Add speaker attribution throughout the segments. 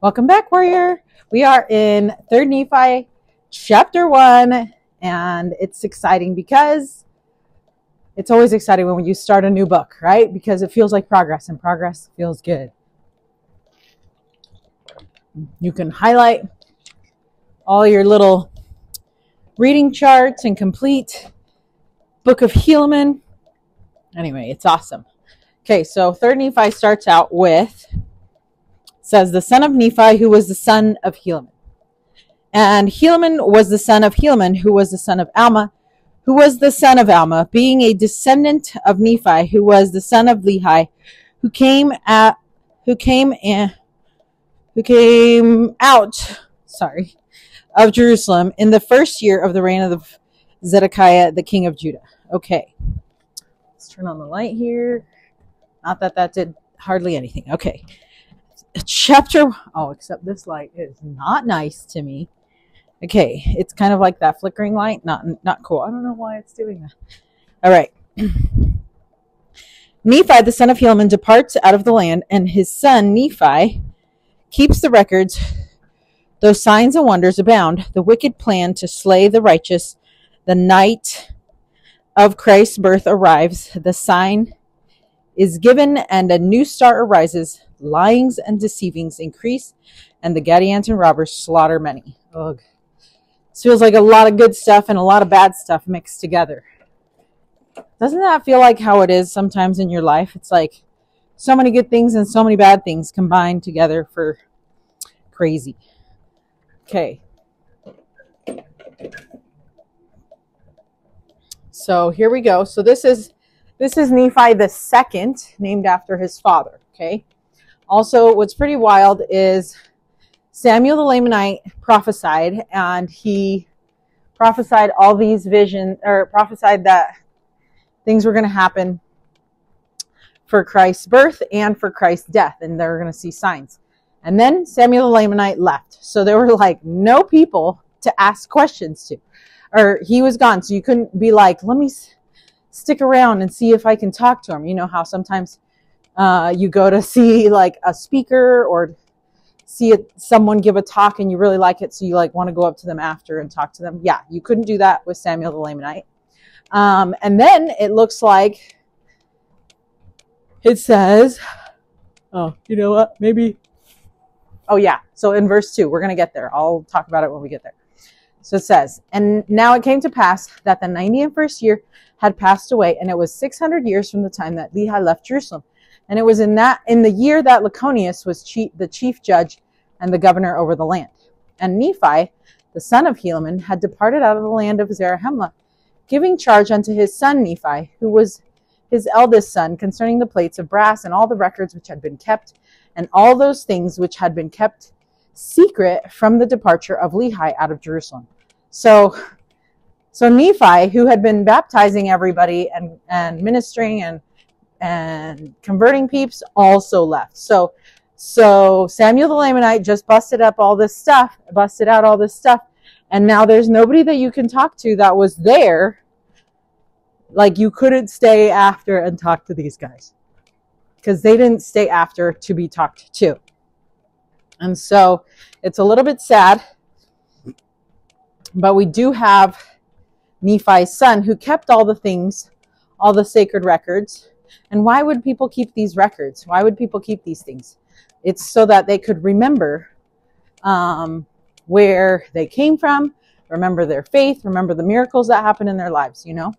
Speaker 1: Welcome back, warrior. We are in 3rd Nephi chapter 1, and it's exciting because it's always exciting when you start a new book, right? Because it feels like progress, and progress feels good. You can highlight all your little reading charts and complete Book of Helaman. Anyway, it's awesome. Okay, so 3rd Nephi starts out with, says, the son of Nephi, who was the son of Helaman. And Helaman was the son of Helaman, who was the son of Alma, who was the son of Alma, being a descendant of Nephi, who was the son of Lehi, who came out of Jerusalem in the first year of the reign of Zedekiah, the king of Judah. Okay, let's turn on the light here. Not that that did hardly anything. Okay, except this light is not nice to me. Okay, it's kind of like that flickering light. Not cool. I don't know why it's doing that. All right. Nephi, the son of Helaman, departs out of the land, and his son Nephi keeps the records. Though signs and wonders abound, the wicked plan to slay the righteous. The night of Christ's birth arrives. The sign is given, and a new star arises. Lyings and deceivings increase, and the Gadians and robbers slaughter many. Ugh. This feels like a lot of good stuff and a lot of bad stuff mixed together. Doesn't that feel like how it is sometimes in your life? It's like so many good things and so many bad things combined together for crazy. Okay. So here we go. So this is Nephi the second, named after his father. Okay. Also, what's pretty wild is Samuel the Lamanite prophesied, and he prophesied all these visions, or prophesied that things were going to happen for Christ's birth and for Christ's death, and they were going to see signs. And then Samuel the Lamanite left. So there were like no people to ask questions to, or he was gone. So you couldn't be like, let me stick around and see if I can talk to him. You know how sometimes you go to see like a speaker or see someone give a talk and you really like it, so you like want to go up to them after and talk to them. Yeah, you couldn't do that with Samuel the Lamanite. And then it looks like it says, oh, you know what? Maybe. Oh yeah. So in verse 2, we're going to get there. I'll talk about it when we get there. So it says, and now it came to pass that the 91st year had passed away, and it was 600 years from the time that Lehi left Jerusalem. And it was in the year that Lyconius was the chief judge and the governor over the land. And Nephi, the son of Helaman, had departed out of the land of Zarahemla, giving charge unto his son Nephi, who was his eldest son, concerning the plates of brass and all the records which had been kept, and all those things which had been kept secret from the departure of Lehi out of Jerusalem. So Nephi, who had been baptizing everybody and ministering and converting peeps, also left. So Samuel the Lamanite just busted out all this stuff, and now there's nobody that you can talk to that was there. Like, you couldn't stay after and talk to these guys because they didn't stay after to be talked to. And so it's a little bit sad, but we do have Nephi's son who kept all the things, all the sacred records. And why would people keep these records? Why would people keep these things? It's so that they could remember where they came from, remember their faith, remember the miracles that happened in their lives, you know?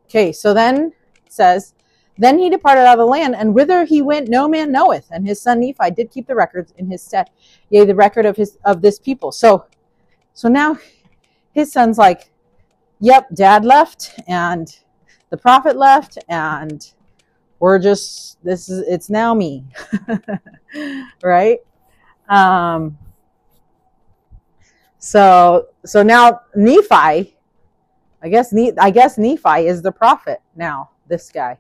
Speaker 1: Okay, so then it says, then he departed out of the land, and whither he went no man knoweth. And his son Nephi did keep the records in his stead, yea, the record of this people. So now his son's like, yep, dad left, and the prophet left, and it's now me. Right? So now Nephi, I guess Nephi is the prophet now, this guy.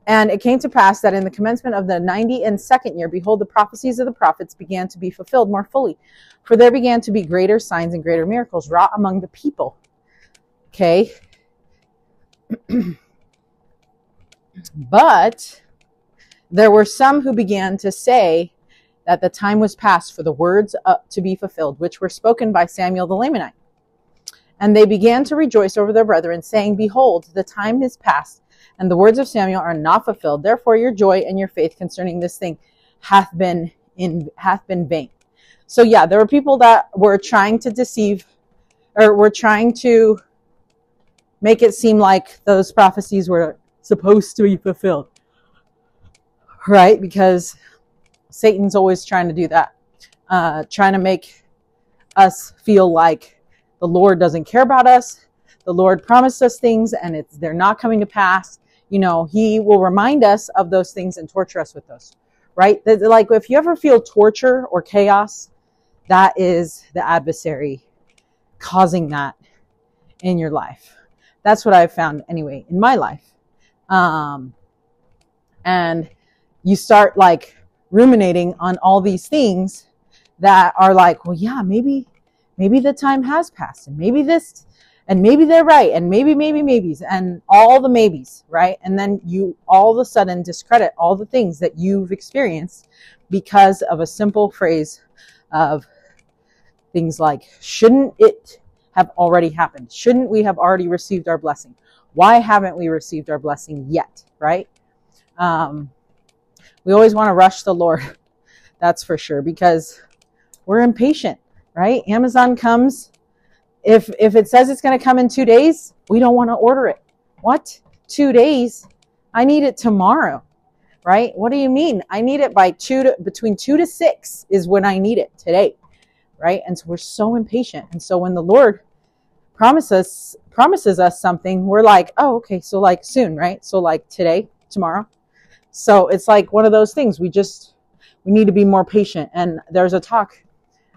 Speaker 1: And it came to pass that in the commencement of the 92nd year, behold, the prophecies of the prophets began to be fulfilled more fully. For there began to be greater signs and greater miracles wrought among the people. Okay. But there were some who began to say, that the time was past for the words to be fulfilled, which were spoken by Samuel the Lamanite. And they began to rejoice over their brethren, saying, Behold, the time is past, and the words of Samuel are not fulfilled. Therefore your joy and your faith concerning this thing hath been vain. So yeah, there were people that were trying to deceive, or were trying to make it seem like those prophecies were supposed to be fulfilled. Right? Because Satan's always trying to do that. Trying to make us feel like the Lord doesn't care about us. The Lord promised us things and they're not coming to pass. You know, he will remind us of those things and torture us with those. Right? Like if you ever feel torture or chaos, that is the adversary causing that in your life. That's what I've found anyway in my life. And you start like ruminating on all these things that are like, well, yeah, maybe the time has passed, and maybe this, and maybe they're right, and maybes, and all the maybes, right? And then you all of a sudden discredit all the things that you've experienced because of a simple phrase of things like, shouldn't it have already happened? Shouldn't we have already received our blessing? Why haven't we received our blessing yet, right? We always want to rush the Lord, that's for sure, because we're impatient, right? Amazon comes, if it says it's going to come in 2 days, we don't want to order it. What? 2 days? I need it tomorrow, right? What do you mean? I need it by between 2 to 6 is when I need it today, right? And so we're so impatient. And so when the Lord promises us something, we're like, oh, okay, so like soon, right? So like today, tomorrow. So it's like one of those things. We need to be more patient. And there's a talk,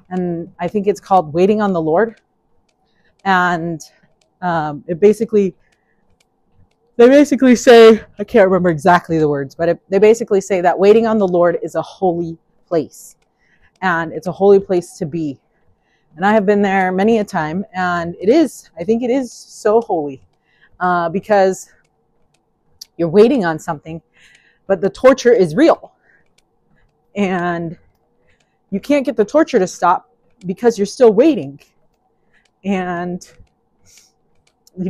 Speaker 1: and I think it's called Waiting on the Lord. And they basically say, I can't remember exactly the words, but they basically say that waiting on the Lord is a holy place. And it's a holy place to be. And I have been there many a time, and I think it is so holy because you're waiting on something, but the torture is real. And you can't get the torture to stop because you're still waiting. And you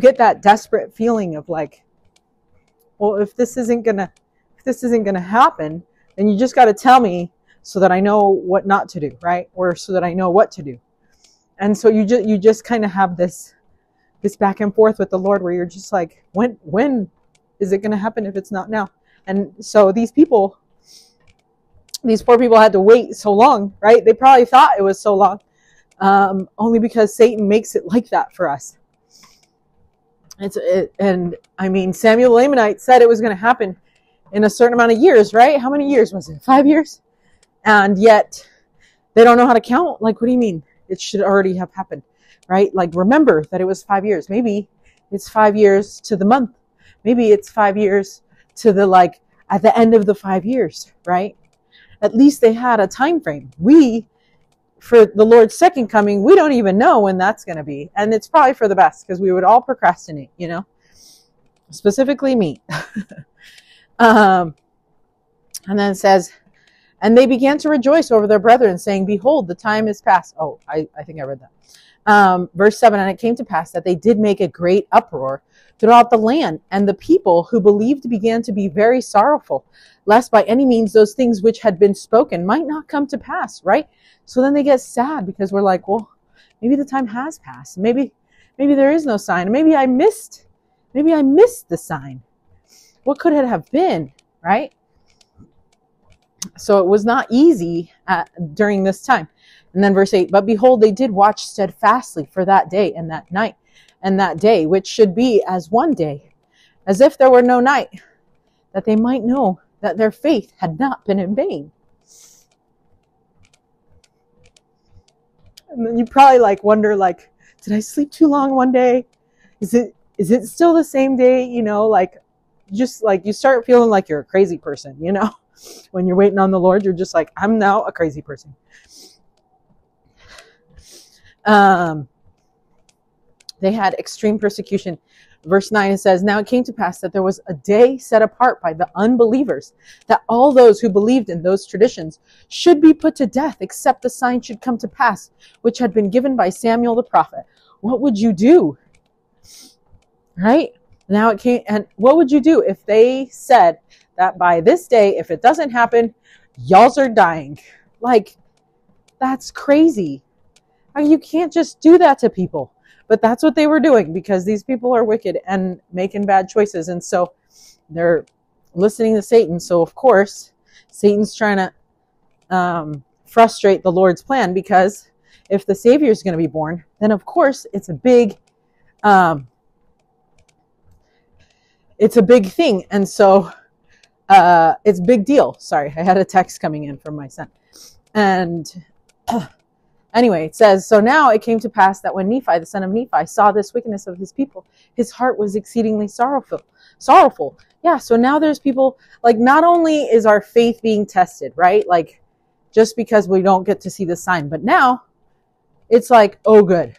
Speaker 1: get that desperate feeling of like, well, if this isn't gonna happen, then you just got to tell me so that I know what not to do, right? Or so that I know what to do. And so you just kind of have this back and forth with the Lord where you're just like, when is it going to happen if it's not now? And so these poor people had to wait so long, right? They probably thought it was so long, only because Satan makes it like that for us. And I mean, Samuel the Lamanite said it was going to happen in a certain amount of years, right? How many years was it? 5 years? And yet they don't know how to count. Like, what do you mean? It should already have happened, right? Like, remember that it was 5 years. Maybe it's 5 years to the month. Maybe it's 5 years to at the end of the 5 years, right? At least they had a time frame. For the Lord's second coming, we don't even know when that's going to be. And it's probably for the best because we would all procrastinate, specifically me. And then it says, and they began to rejoice over their brethren, saying, Behold, the time is past. Oh, I think I read that. Verse 7, and it came to pass that they did make a great uproar throughout the land, and the people who believed began to be very sorrowful, lest by any means those things which had been spoken might not come to pass, right? So then they get sad because we're like, well, maybe the time has passed. Maybe there is no sign. Maybe I missed the sign. What could it have been, right? So it was not easy during this time. And then verse 8, but behold, they did watch steadfastly for that day and that night and that day, which should be as one day, as if there were no night, that they might know that their faith had not been in vain. And then you probably wonder, did I sleep too long one day? Is it still the same day? You start feeling like you're a crazy person, when you're waiting on the Lord, you're just like, I'm now a crazy person. They had extreme persecution Verse 9, it says, now it came to pass that there was a day set apart by the unbelievers, that all those who believed in those traditions should be put to death, except the sign should come to pass, which had been given by Samuel the prophet. What would you do? Right? Now it came, and what would you do if they said that by this day, if it doesn't happen, y'all are dying? Like, that's crazy. You can't just do that to people. But that's what they were doing, because these people are wicked and making bad choices. And so they're listening to Satan. So, of course, Satan's trying to frustrate the Lord's plan, because if the Savior is going to be born, then, of course, it's a big thing. And so it's a big deal. Sorry, I had a text coming in from my son. And anyway, it says, so now it came to pass that when Nephi, the son of Nephi, saw this wickedness of his people, his heart was exceedingly sorrowful. Yeah, so now there's people, like, not only is our faith being tested, right? Like, just because we don't get to see the sign, but now it's like, oh, good.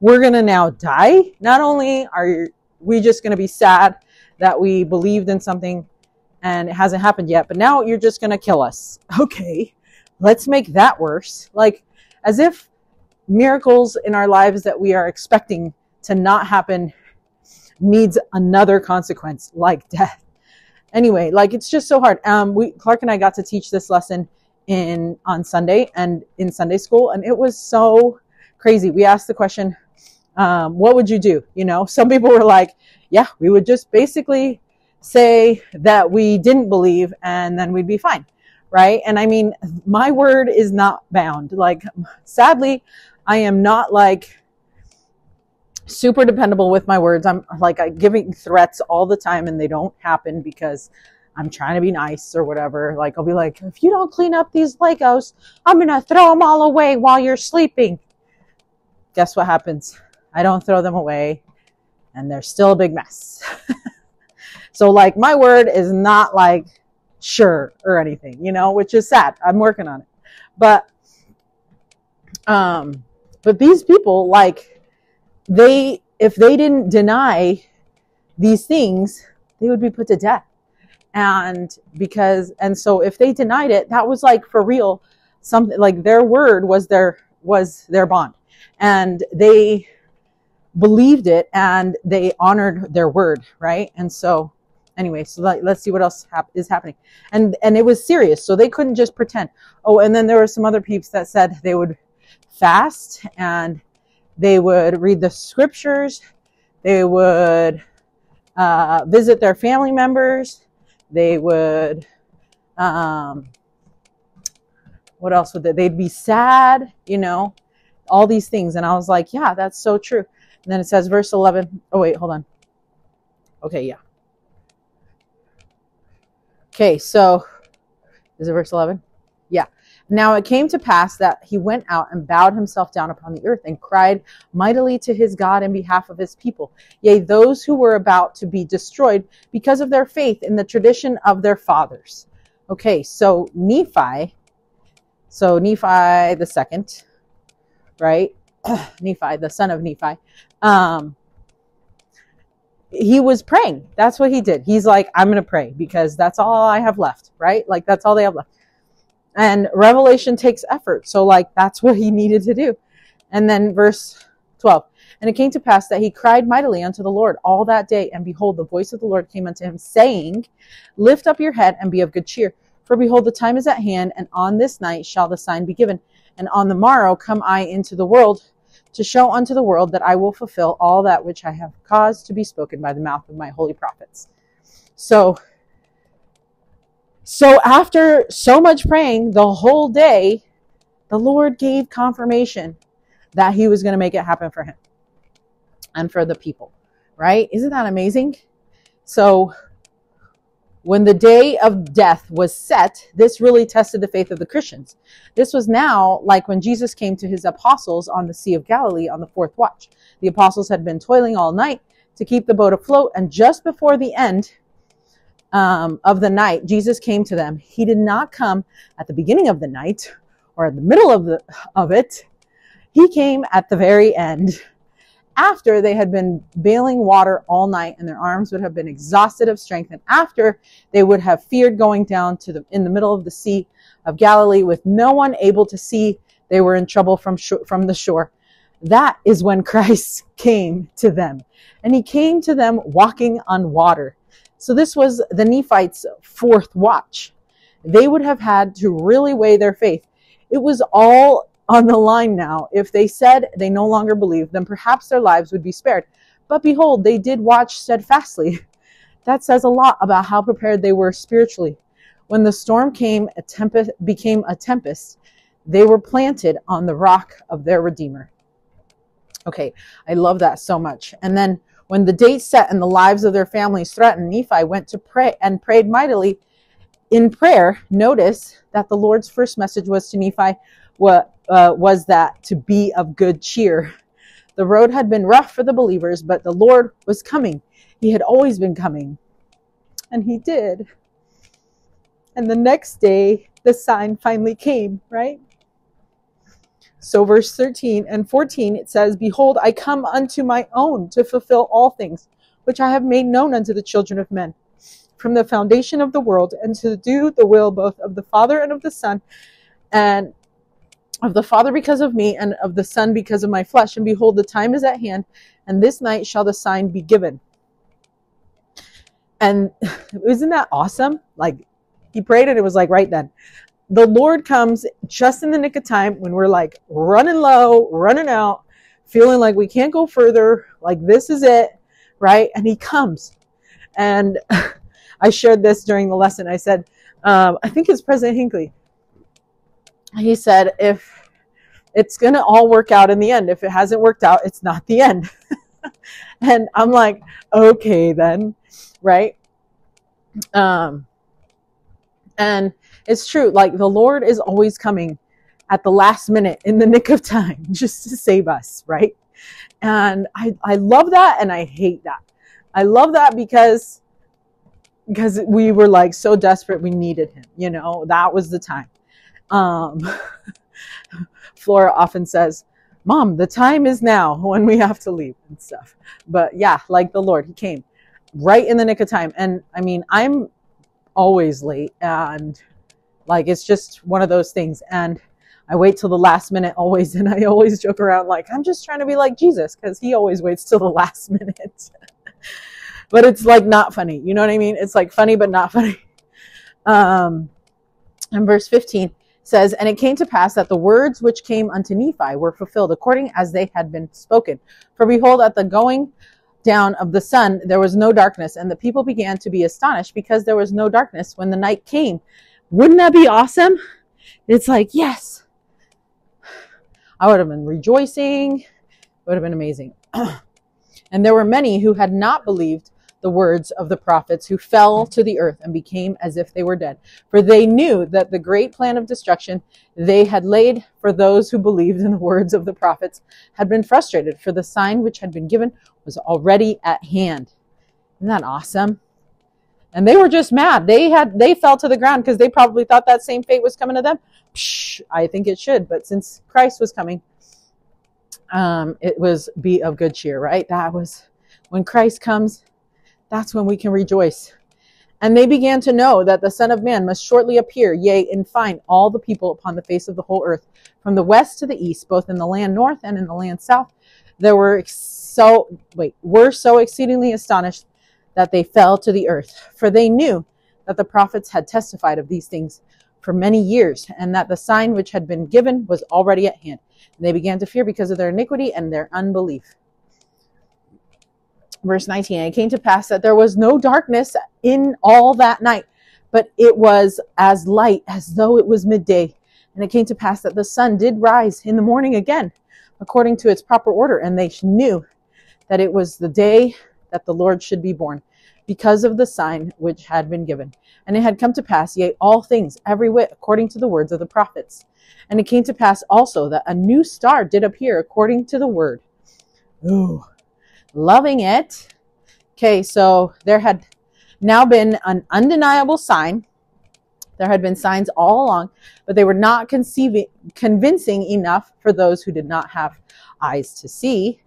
Speaker 1: We're going to now die. Not only are we just going to be sad that we believed in something and it hasn't happened yet, but now you're just going to kill us. Okay, let's make that worse. Like, as if miracles in our lives that we are expecting to not happen needs another consequence, like death. Anyway, like, it's just so hard. Clark and I got to teach this lesson on Sunday and in Sunday school, and it was so crazy. We asked the question, what would you do? You know, some people were like, yeah, we would just basically say that we didn't believe and then we'd be fine. Right? And I mean, my word is not bound. Like, sadly, I am not like super dependable with my words. I'm like giving threats all the time and they don't happen because I'm trying to be nice or whatever. Like, I'll be like, if you don't clean up these Legos, I'm going to throw them all away while you're sleeping. Guess what happens? I don't throw them away and they're still a big mess. So, like, my word is not like sure or anything, you know, which is sad. I'm working on it. But these people, like, if they didn't deny these things, they would be put to death. And so if they denied it, that was like for real, something like their word was their bond, and they believed it and they honored their word. Right. And so anyway, so let's see what else is happening. And it was serious. So they couldn't just pretend. Oh, and then there were some other peeps that said they would fast and they would read the scriptures. They would visit their family members. They would, what else would they'd be sad, you know, all these things. And I was like, yeah, that's so true. And then it says verse 11. Oh, wait, hold on. Okay, yeah. Okay, so is it verse 11? Yeah. Now it came to pass that he went out and bowed himself down upon the earth and cried mightily to his God in behalf of his people, yea, those who were about to be destroyed because of their faith in the tradition of their fathers. Okay, so Nephi the second, right? Nephi, the son of Nephi, he was praying. That's what he did. He's like, I'm going to pray because that's all I have left, right? Like, that's all they have left. And revelation takes effort. So, like, that's what he needed to do. And then verse 12. And it came to pass that he cried mightily unto the Lord all that day. And behold, the voice of the Lord came unto him, saying, lift up your head and be of good cheer. For behold, the time is at hand, and on this night shall the sign be given. And on the morrow come I into the world, to show unto the world that I will fulfill all that which I have caused to be spoken by the mouth of my holy prophets. So after so much praying the whole day, the Lord gave confirmation that he was going to make it happen for him and for the people, right? Isn't that amazing? So when the day of death was set, this really tested the faith of the Christians. This was now like when Jesus came to his apostles on the Sea of Galilee on the fourth watch. The apostles had been toiling all night to keep the boat afloat, and just before the end of the night, Jesus came to them. He did not come at the beginning of the night or at the middle of it. He came at the very end, after they had been bailing water all night, and their arms would have been exhausted of strength, and after they would have feared going down in the middle of the Sea of Galilee with no one able to see they were in trouble from the shore. That is when Christ came to them. And he came to them walking on water. So this was the Nephites' fourth watch. They would have had to really weigh their faith. It was all on the line now. If they said they no longer believed, then perhaps their lives would be spared. But behold, they did watch steadfastly. That says a lot about how prepared they were spiritually. When the storm became a tempest, they were planted on the rock of their Redeemer. Okay, I love that so much. And then when the date set and the lives of their families threatened, Nephi went to pray and prayed mightily. In prayer, notice that the Lord's first message was to Nephi was that to be of good cheer. The road had been rough for the believers, but the Lord was coming. He had always been coming. And he did. And the next day, the sign finally came, right? So verse 13 and 14, it says, Behold, I come unto my own to fulfill all things, which I have made known unto the children of men, from the foundation of the world, and to do the will both of the Father and of the Son, and of the Father because of me, and of the Son because of my flesh. And behold, the time is at hand, and this night shall the sign be given. And isn't that awesome? Like, he prayed and it was like right then. The Lord comes just in the nick of time when we're like running low, running out, feeling like we can't go further, like this is it, right? And he comes. And I shared this during the lesson. I said, I think it's President Hinckley. He said, if it's going to all work out in the end, if it hasn't worked out, it's not the end. And I'm like, okay then, right? And it's true, like the Lord is always coming at the last minute in the nick of time just to save us, right? And I love that and I hate that. I love that because we were like so desperate we needed him, you know, that was the time. Flora often says, Mom, the time is now when we have to leave and stuff. But yeah, like the Lord, he came right in the nick of time. And I mean, I'm always late, and like it's just one of those things, and I wait till the last minute always, and I always joke around like I'm just trying to be like Jesus because he always waits till the last minute. But it's like not funny, you know what I mean? It's like funny but not funny. And verse 15 says, And it came to pass that the words which came unto Nephi were fulfilled according as they had been spoken. For behold, at the going down of the sun there was no darkness, and the people began to be astonished because there was no darkness when the night came. Wouldn't that be awesome? It's like, yes, I would have been rejoicing. It would have been amazing. And there were many who had not believed the words of the prophets, who fell to the earth and became as if they were dead. For they knew that the great plan of destruction they had laid for those who believed in the words of the prophets had been frustrated, for the sign which had been given was already at hand. Isn't that awesome? And they were just mad. They fell to the ground because they probably thought that same fate was coming to them. I think it should, but since Christ was coming, it was be of good cheer, right? That was when Christ comes. That's when we can rejoice. And they began to know that the Son of Man must shortly appear, yea, in fine, all the people upon the face of the whole earth, from the west to the east, both in the land north and in the land south, there were so exceedingly astonished that they fell to the earth. For they knew that the prophets had testified of these things for many years, and that the sign which had been given was already at hand. And they began to fear because of their iniquity and their unbelief. Verse 19, And it came to pass that there was no darkness in all that night, but it was as light as though it was midday. And it came to pass that the sun did rise in the morning again, according to its proper order. And they knew that it was the day that the Lord should be born, because of the sign which had been given. And it had come to pass, yea, all things, every whit, according to the words of the prophets. And it came to pass also that a new star did appear according to the word. Ooh. Loving it. Okay, so there had now been an undeniable sign. There had been signs all along, but they were not convincing enough for those who did not have eyes to see.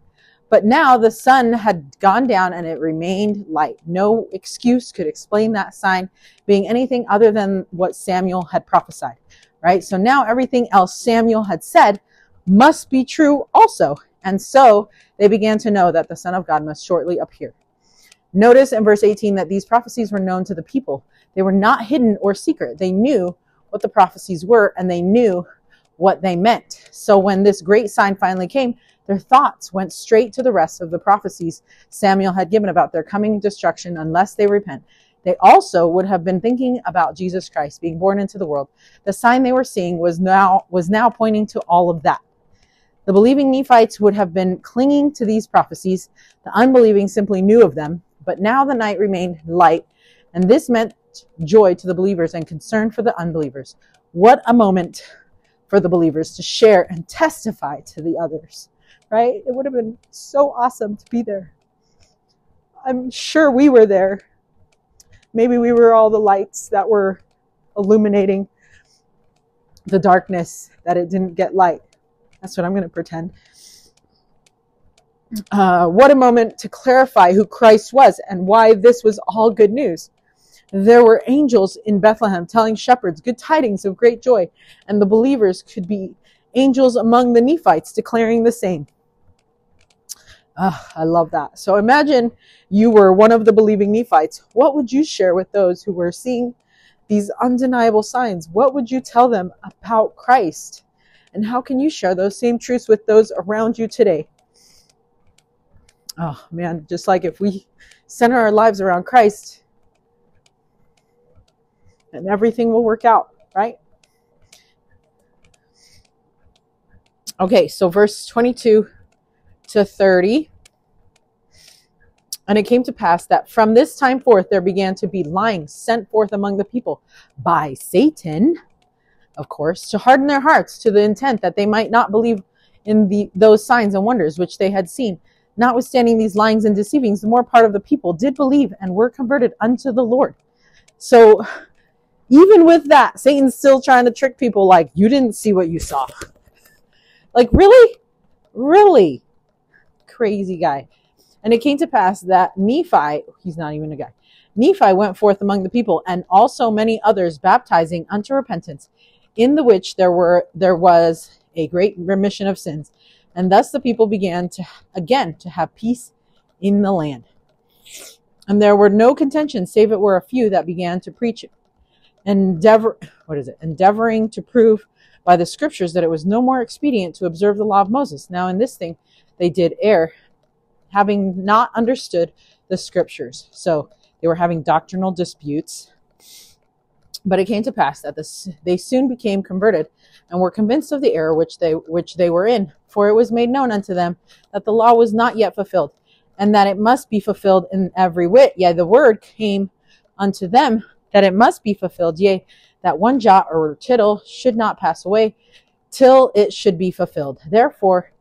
Speaker 1: But now the sun had gone down and it remained light. No excuse could explain that sign being anything other than what Samuel had prophesied, right? So now everything else Samuel had said must be true also. And so they began to know that the Son of God must shortly appear. Notice in verse 18 that these prophecies were known to the people. They were not hidden or secret. They knew what the prophecies were and they knew what they meant. So when this great sign finally came, their thoughts went straight to the rest of the prophecies Samuel had given about their coming destruction unless they repent. They also would have been thinking about Jesus Christ being born into the world. The sign they were seeing was now pointing to all of that. The believing Nephites would have been clinging to these prophecies. The unbelieving simply knew of them, but now the night remained light, and this meant joy to the believers and concern for the unbelievers. What a moment for the believers to share and testify to the others, right? It would have been so awesome to be there. I'm sure we were there. Maybe we were all the lights that were illuminating the darkness that it didn't get light. That's what I'm going to pretend. What a moment to clarify who Christ was and why this was all good news. There were angels in Bethlehem telling shepherds good tidings of great joy, and the believers could be angels among the Nephites declaring the same. I love that. So imagine you were one of the believing Nephites. What would you share with those who were seeing these undeniable signs? What would you tell them about Christ? And how can you share those same truths with those around you today? Oh man, just like if we center our lives around Christ, and everything will work out, right? Okay, so verse 22 to 30. And it came to pass that from this time forth there began to be lying sent forth among the people by Satan, of course, to harden their hearts to the intent that they might not believe in those signs and wonders which they had seen. Notwithstanding these lyings and deceivings, the more part of the people did believe and were converted unto the Lord. So even with that, Satan's still trying to trick people like, you didn't see what you saw. Like, really? Really? Crazy guy. And it came to pass that Nephi, he's not even a guy, Nephi went forth among the people, and also many others baptizing unto repentance, in the which there was a great remission of sins. And thus the people began to have peace in the land. And there were no contentions, save it were a few that began to preach, endeavoring to prove by the scriptures that it was no more expedient to observe the law of Moses. Now in this thing they did err, having not understood the scriptures. So they were having doctrinal disputes. But it came to pass that they soon became converted and were convinced of the error which they were in. For it was made known unto them that the law was not yet fulfilled, and that it must be fulfilled in every whit. Yea, the word came unto them that it must be fulfilled. Yea, that one jot or tittle should not pass away till it should be fulfilled. Therefore,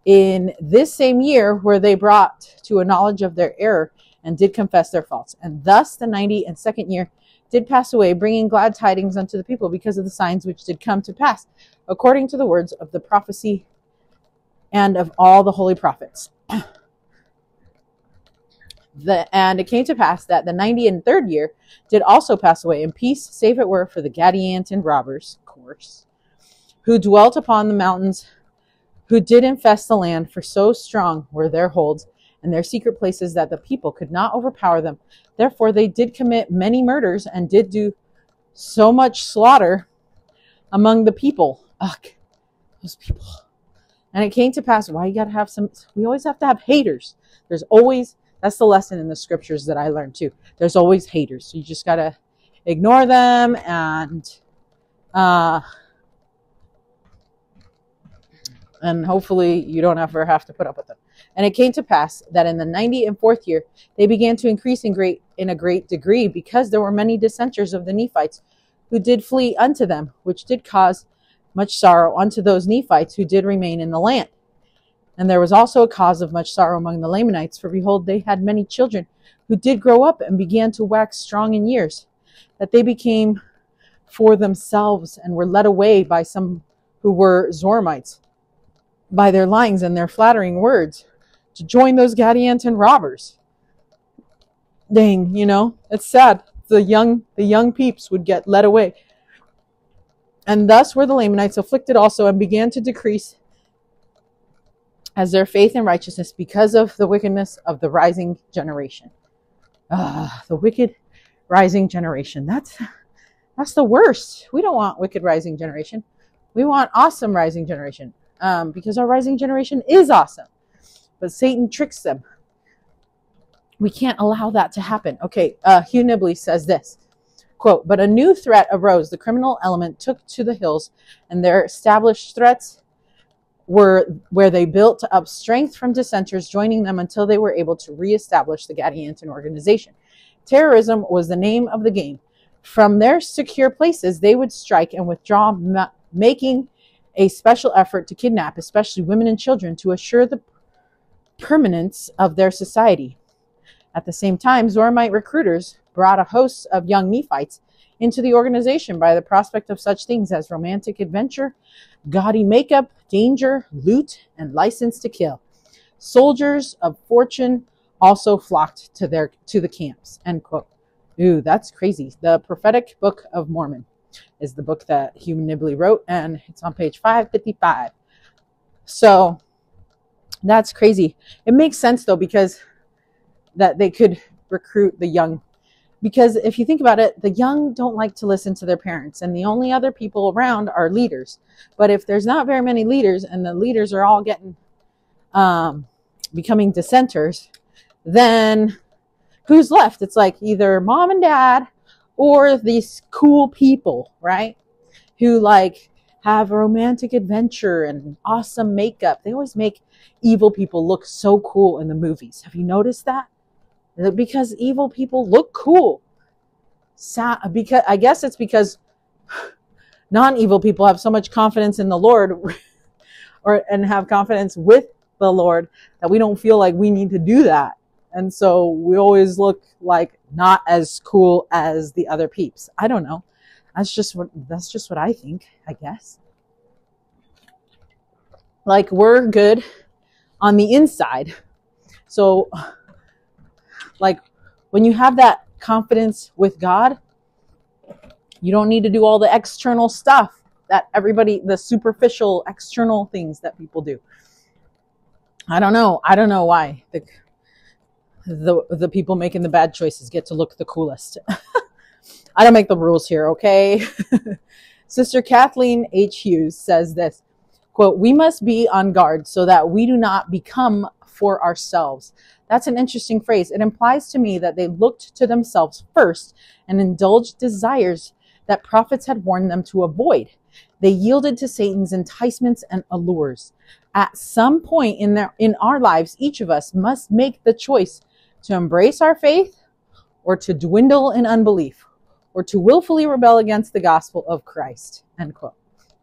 Speaker 1: in this same year were they brought to a knowledge of their error, and did confess their faults. And thus the 92nd year did pass away, bringing glad tidings unto the people because of the signs which did come to pass, according to the words of the prophecy and of all the holy prophets. And it came to pass that the 93rd year did also pass away in peace, save it were for the Gadianton robbers, of course, who dwelt upon the mountains, who did infest the land, for so strong were their holds and their secret places that the people could not overpower them. Therefore they did commit many murders and did do so much slaughter among the people. Ugh, those people. And it came to pass, we always have to have haters. That's the lesson in the scriptures that I learned too. There's always haters. So you just got to ignore them and hopefully you don't ever have to put up with them. And it came to pass that in the 94th year, they began to increase in a great degree, because there were many dissenters of the Nephites who did flee unto them, which did cause much sorrow unto those Nephites who did remain in the land. And there was also a cause of much sorrow among the Lamanites, for behold, they had many children who did grow up and began to wax strong in years, that they became for themselves and were led away by some who were Zoramites, by their lyings and their flattering words, to join those Gadianton robbers. Dang, it's sad. The young peeps would get led away. And thus were the Lamanites afflicted also, and began to decrease as their faith and righteousness, because of the wickedness of the rising generation. The wicked rising generation. That's the worst. We don't want wicked rising generation. We want awesome rising generation, because our rising generation is awesome. But Satan tricks them. We can't allow that to happen. Okay, Hugh Nibley says this, quote, "But a new threat arose. The criminal element took to the hills, and their established threats were where they built up strength from dissenters joining them until they were able to reestablish the Gadianton organization. Terrorism was the name of the game. From their secure places, they would strike and withdraw, making a special effort to kidnap, especially women and children, to assure the permanence of their society. At the same time, Zoramite recruiters brought a host of young Nephites into the organization by the prospect of such things as romantic adventure, gaudy makeup, danger, loot, and license to kill. Soldiers of fortune also flocked to the camps." End quote. Ooh, that's crazy. The Prophetic Book of Mormon is the book that Hugh Nibley wrote, and it's on page 555. So that's crazy. It makes sense though, because that they could recruit the young. Because if you think about it, the young don't like to listen to their parents, and the only other people around are leaders. But if there's not very many leaders, and the leaders are all getting becoming dissenters, then who's left? It's like either mom and dad or these cool people, right? Who like have a romantic adventure and awesome makeup. They always make evil people look so cool in the movies. Have you noticed that? Because evil people look cool. Because I guess it's because non-evil people have so much confidence in the Lord and have confidence with the Lord that we don't feel like we need to do that. And so we always look like not as cool as the other peeps. I don't know. That's just what I think, I guess. Like, we're good on the inside. So like when you have that confidence with God, you don't need to do all the external stuff that the superficial external things that people do. I don't know why the people making the bad choices get to look the coolest. I don't make the rules here, okay? Sister Kathleen H. Hughes says this, quote, "We must be on guard so that we do not become for ourselves." That's an interesting phrase. It implies to me that they looked to themselves first and indulged desires that prophets had warned them to avoid. They yielded to Satan's enticements and allures. At some point in our lives, each of us must make the choice to embrace our faith or to dwindle in unbelief or to willfully rebel against the gospel of Christ. End quote.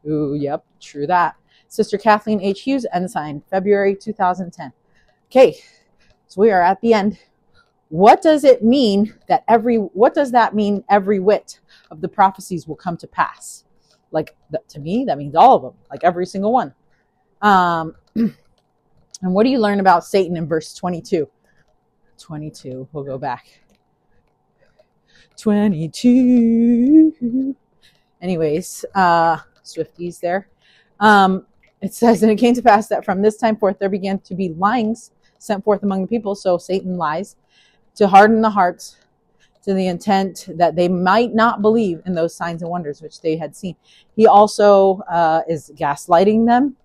Speaker 1: Ooh, yep, true that. Sister Kathleen H. Hughes, Ensign, February 2010. Okay, so we are at the end. What does that mean every whit of the prophecies will come to pass? Like, to me, that means all of them, like every single one. And what do you learn about Satan in verse 22? 22, we'll go back. 22. Anyways, Swifties there. It says, "And it came to pass that from this time forth there began to be lyings sent forth among the people." So Satan lies to harden the hearts to the intent that they might not believe in those signs and wonders which they had seen. He also is gaslighting them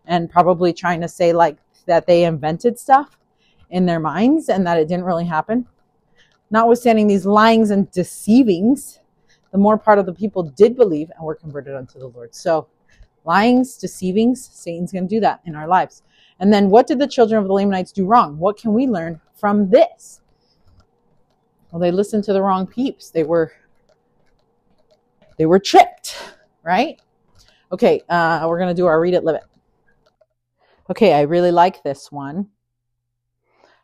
Speaker 1: and probably trying to say like that they invented stuff in their minds and that it didn't really happen. Notwithstanding these lyings and deceivings, the more part of the people did believe and were converted unto the Lord. So lyings, deceivings, Satan's going to do that in our lives. And then what did the children of the Lamanites do wrong? What can we learn from this? Well, they listened to the wrong peeps. They were tricked, right? Okay, we're going to do our Read It, Live It. Okay, I really like this one.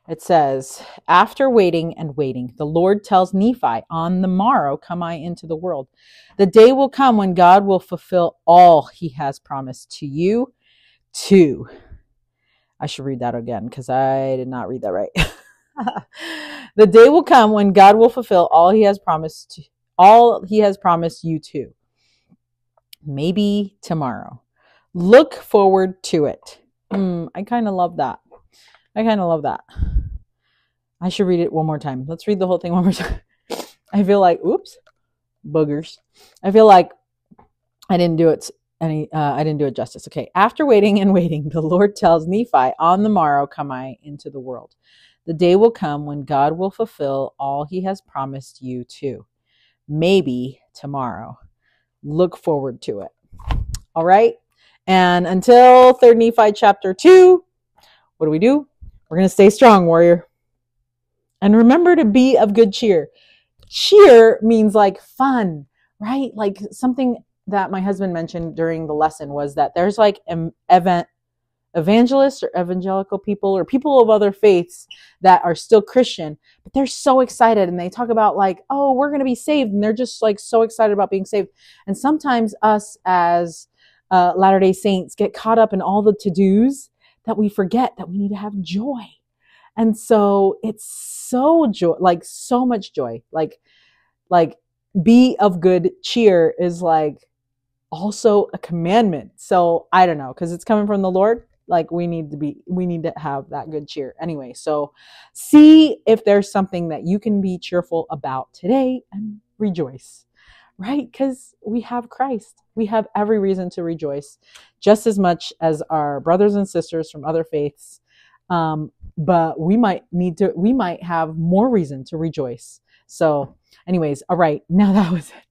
Speaker 1: It says, "After waiting and waiting, the Lord tells Nephi, on the morrow come I into the world. The day will come when God will fulfill all he has promised to you too." I should read that again because I did not read that right. The day will come when God will fulfill all he has promised you to. Maybe tomorrow. Look forward to it. I kind of love that. I should read it one more time. Let's read the whole thing one more time. I feel like, oops, boogers. I feel like I didn't do it justice. Okay. After waiting and waiting, the Lord tells Nephi, on the morrow come I into the world. The day will come when God will fulfill all he has promised you to. Maybe tomorrow. Look forward to it. All right. And until 3rd Nephi chapter 2, what do? We're going to stay strong, warrior. And remember to be of good cheer. Cheer means like fun, right? Like something that my husband mentioned during the lesson was that there's like evangelists or evangelical people or people of other faiths that are still Christian, but they're so excited and they talk about like, oh, we're going to be saved. And they're just like so excited about being saved. And sometimes us as Latter-day Saints get caught up in all the to-dos that we forget that we need to have joy. And so it's so much joy, like be of good cheer is like also a commandment. So I don't know, because it's coming from the Lord. Like we need to have that good cheer anyway. So see if there's something that you can be cheerful about today and rejoice, right? Because we have Christ. We have every reason to rejoice just as much as our brothers and sisters from other faiths. But we might have more reason to rejoice. So anyways, all right, now that was it.